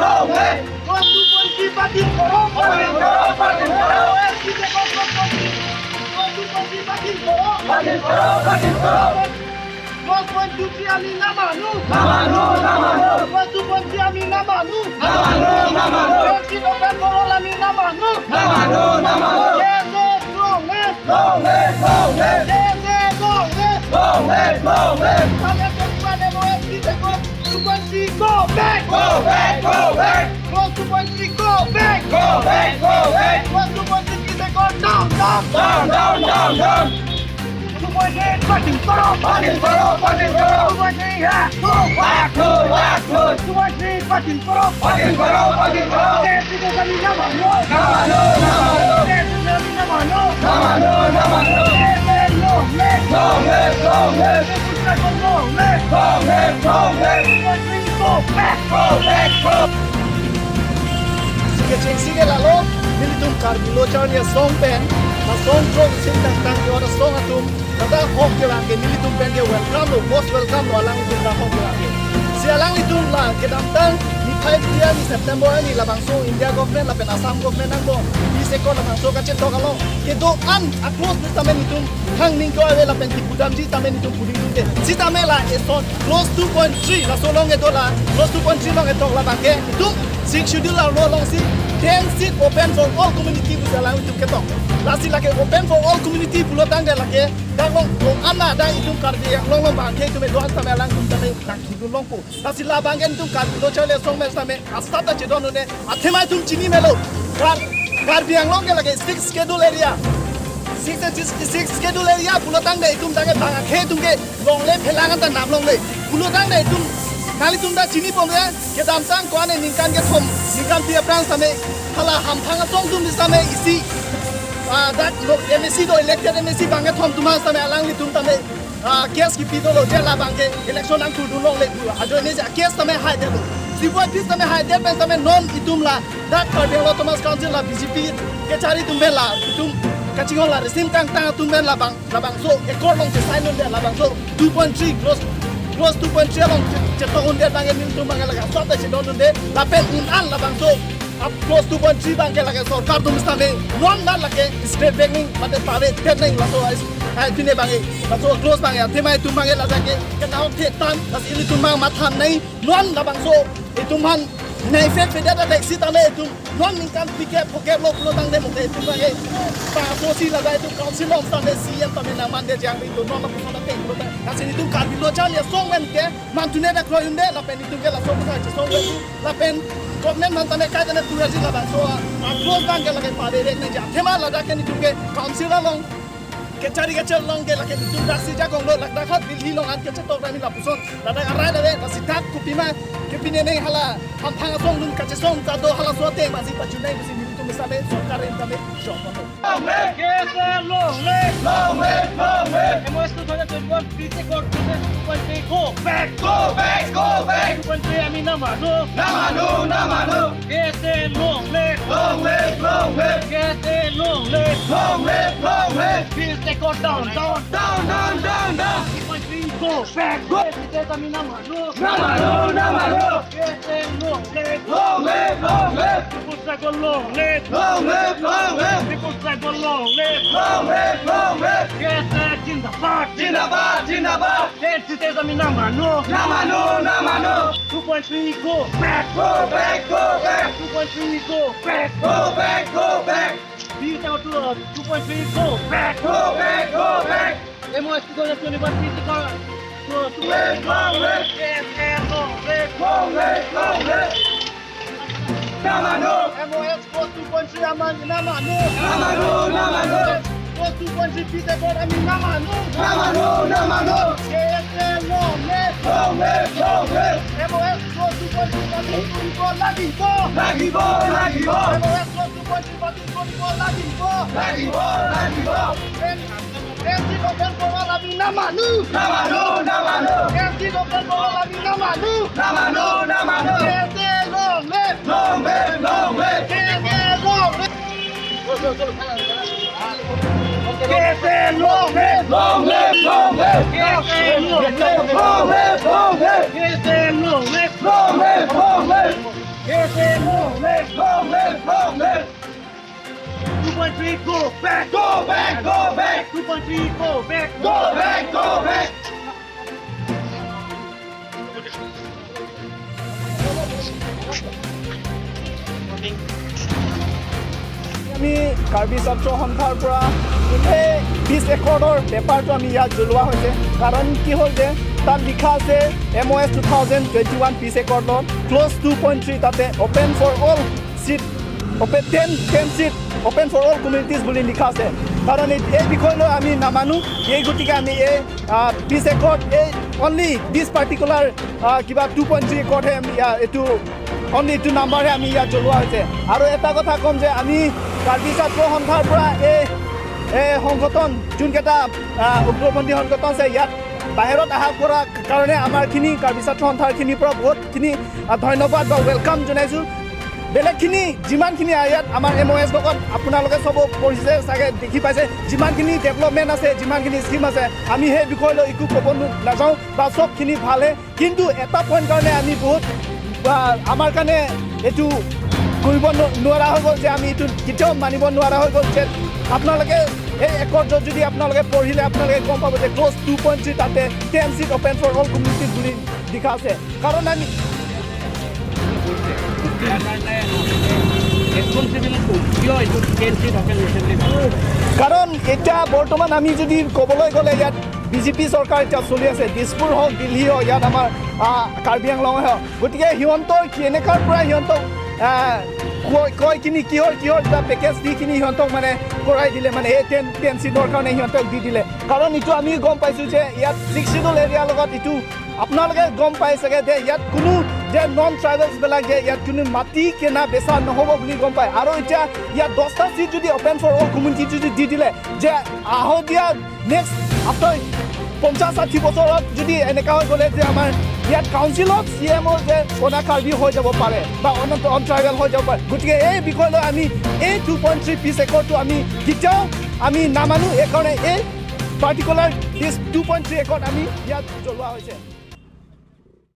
long live. Los 2.3 batin koro. Batin koro, batin koro. Los 2.3 batin koro. Batin koro, batin koro. Los 2.3 ami namanu. Namanu, namanu. Los 2.3 ami namanu. Namanu, namanu. Los 2.3 koro ami namanu. Namanu, namanu. Long live, long live, long live. Long live, long live. Go back, go back, go back. Go 2.3, go back, go back, go back. Go 2.3, go down, down, down, down, down, down. 2.8, batin koro, batin koro, batin koro. 2.3, yeah, go back, go back, go. 2.3, batin koro, batin koro, batin koro. Dito kami namano, namano, namano. Dito kami namano, namano, namano. Long live, long live, long live. Long live, long live, long live. 2.3, go back, go back, go. Sige lalo, nilitung karbilo charnya song pen, na song drop sintang tang yo na song atum, nada hok kelangke nilitung pen dia welcome lo, most welcome lo alang itu dah hok kelangke. Si alang itu lah kedam tang, ni 5 dia ni September ni labang so India government lapen Assam government angko, di sekon labang so kacet to kalau, kedo an across ni tamen itu, hang ning ko ave lapen di budam di tamen itu puding tu deh. Si tamen lah eson close 2.3 la so long itu lah, close 2.3 long itu labang ke itu. Six schedule la long si 10 seat open for all community bu jalan itu ketok. Lasi lagi open for all community pulau tangga lagi. Dan long ana dan itu kardi yang long bangke itu medoan sampai alang itu sampai nak hidup longku. Lasi la bangke itu kardi lo cale song mes sampai asata cedon une. Athema itu cini melo. Kardi yang long lagi 6 schedule area. 6 schedule area pulau tangga itu tangga bangke itu ke long le pelangan tan nam long le. Pulau tangga itu kali tunda cini pomnya ke damsang ko ane ningkan ke thom ningkan tia prang same hala ham phanga song tum same isi that look MSC do elected MSC bangke thom tuma same alang li tum tame case ki pido lo jela bangke election ang tu long le ajo ne ja case same hai de si bo dis same hai de pen same non itum la that Cardiac Thomas Council la BJP ke cari tum bela tum kacingol la resim tang tang tum ben labang so ekor long ke sign on de labang so 2.3 close 2.3 long cetok unde bangen itu bangen lagi sota cetok unde lapen unan la bangso up close 2.3 bangen lagi so kartu mistame non nan lagi straight banking mate pare tekning la so ai tine bangen la so close bangen tema itu bangen la lagi kenau tetan las ini tu mang matham nai non la bangso itu man nai fet feda da taxi tame itu non ningkan piket poket lo pulo tang demo itu bangen pa so si la itu council of tame siam tame naman de jang itu non la pulo tang kasi itu karbilo chali song wen ke mantune da kroyunde la pen itu ke la song ka song wen la pen government man tane kai tane pura ji la bang so close bang ke la ke pare re ne ja thema la da ke ni tu ke council la long ke chari ke chal long ke la ke tu da si ja kong lo la da khat li long an ke chatok da mi la puson la da arai da le la si tak ku pima ke pine nei hala ham phang song dun ka che song ta do hala so te ma si pa chunai si mi tu mi sa be so ka re ta be shop long live long live long live long live emos tu thona tu bon pite kor tu go back go back go back 2.3 ami namanu namanu namanu kese long live long live long live kese long live long live long live pite kor down down down down down down 2.3 go back go kese ami namanu namanu namanu kese long live long live long live people say go long live long live long live people say go long live long live long live kese jindabad jindabad jindabad kese ami namanu namanu namanu 2.3 go back go back go back 2.3 go back go back go back Be out to 2.3 go back go back go back emos to the university to live long live and long live long live long live namanu emos go 2.3 aman namanu namanu namanu go 2.3 pite god ami namanu namanu namanu long live long live long live emos go 2.3 ami go lagi bo lagi bo lagi bo emos go 2.3 go lagi bo lagi bo lagi bo Enti dokter bola lagi namanu namanu namanu Enti dokter bola lagi namanu namanu namanu Enti long live long live long live Enti long live Enti long live long live long live Enti long live long live long live Enti long live long live long live They say no, let's go, let's go, let's 2.3 go back, go back, go back. 2.3 go back, go back, go back. আমি কাৰ্বি ছাত্ৰ সন্থাৰ পৰা এই 20 একৰৰ পেপাৰটো আমি ইয়াত জ্বলোৱা হৈছে কাৰণ কি হ'ল যে তাত লিখা আছে MOS 2021 20 একৰত ক্ল'জ 2.3 তাতে open for all seat open 10 seat open for all communities বুলি লিখা আছে কাৰণ এই বিষয়লৈ আমি নামানো এই গতিকে আমি এই 20 একৰত এই অনলি দিছ পাৰ্টিকুলাৰ কিবা 2.3 একৰতহে আমি এইটো অনলি এইটো নাম্বাৰহে আমি ইয়াত জ্বলোৱা হৈছে আৰু এটা কথা ক'ম যে আমি কাৰ্বি ছাত্ৰ সন্থাৰ পৰা এই সংগঠন যোনকেইটা উগ্ৰপন্থী সংগঠন আছে ইয়াত বাহিৰত অহা কৰা কাৰণে আমাৰখিনি কাৰ্বি ছাত্ৰ সন্থাৰখিনিৰ পৰা বহুতখিনি ধন্যবাদ বা ৱেলকাম জনাইছোঁ বেলেগখিনি যিমানখিনি ইয়াত আমাৰ MOS লগত আপোনালোকে চব পৰিছে চাগে দেখি পাইছে যিমানখিনি ডেভেলপমেণ্ট আছে যিমানখিনি স্কিম আছে আমি সেই বিষয়লৈ একো ক'ব নাযাওঁ বা চবখিনি ভালে কিন্তু এটা পইণ্ট কাৰণে আমি বহুত আমাৰ কাৰণে এইটো কৰিব নোৱাৰা হৈ গ'ল যে আমি এইটো কেতিয়াও মানিব নোৱাৰা হৈ গ'ল যে আপোনালোকে এই একৰ্ডত যদি আপোনালোকে পঢ়িলে আপোনালোকে গম পাব যে ক্ল'জ 2.3 তাতে 10 seat open for all communities বুলি লিখা আছে কাৰণ আমি কাৰণ এতিয়া বৰ্তমান আমি যদি ক'বলৈ গ'লে ইয়াত বিজেপি চৰকাৰ এতিয়া চলি আছে দিছপুৰ হওক দিল্লী হওক ইয়াত আমাৰ কাৰ্বি আংলঙে হওক গতিকে সিহঁতৰ কেনেকাৰ পৰা সিহঁতক কয়খিনি কিহৰ এটা পেকেজ দিখিনি সিহঁতক মানে কৰাই দিলে মানে এই 10 চিটৰ কাৰণে সিহঁতক দি দিলে কাৰণ এইটো আমি গম পাইছোঁ যে ইয়াত 6 চিডুল এৰিয়াৰ লগত এইটো আপোনালোকে গম পাই চাগে যে ইয়াত কোনো যে নন ট্ৰাইবেলছবিলাক যে ইয়াত কোনো মাটি কেনা বেচা নহ'ব বুলি গম পায় আৰু এতিয়া ইয়াত 10টা চিট যদি অ'পেন ফৰ অল কমিউনিটি যদি দি দিলে যে আহতীয়া নেক্সট আফটাৰ 50-60 বছৰত যদি এনেকুৱা হৈ গ'লে যে আমাৰ ইয়াত কাউন্সিলত CMO যে অনা কাৰ্বি হৈ যাব পাৰে বা অন ট্ৰাইবেল হৈ যাব পাৰে গতিকে এই বিষয়লৈ আমি এই 2.3 পিছ একৰটো আমি কেতিয়াও আমি নামানো এইকাৰণে এই পাৰ্টিকুলাৰ 2.3 একৰত আমি ইয়াত জ্বলোৱা হৈছে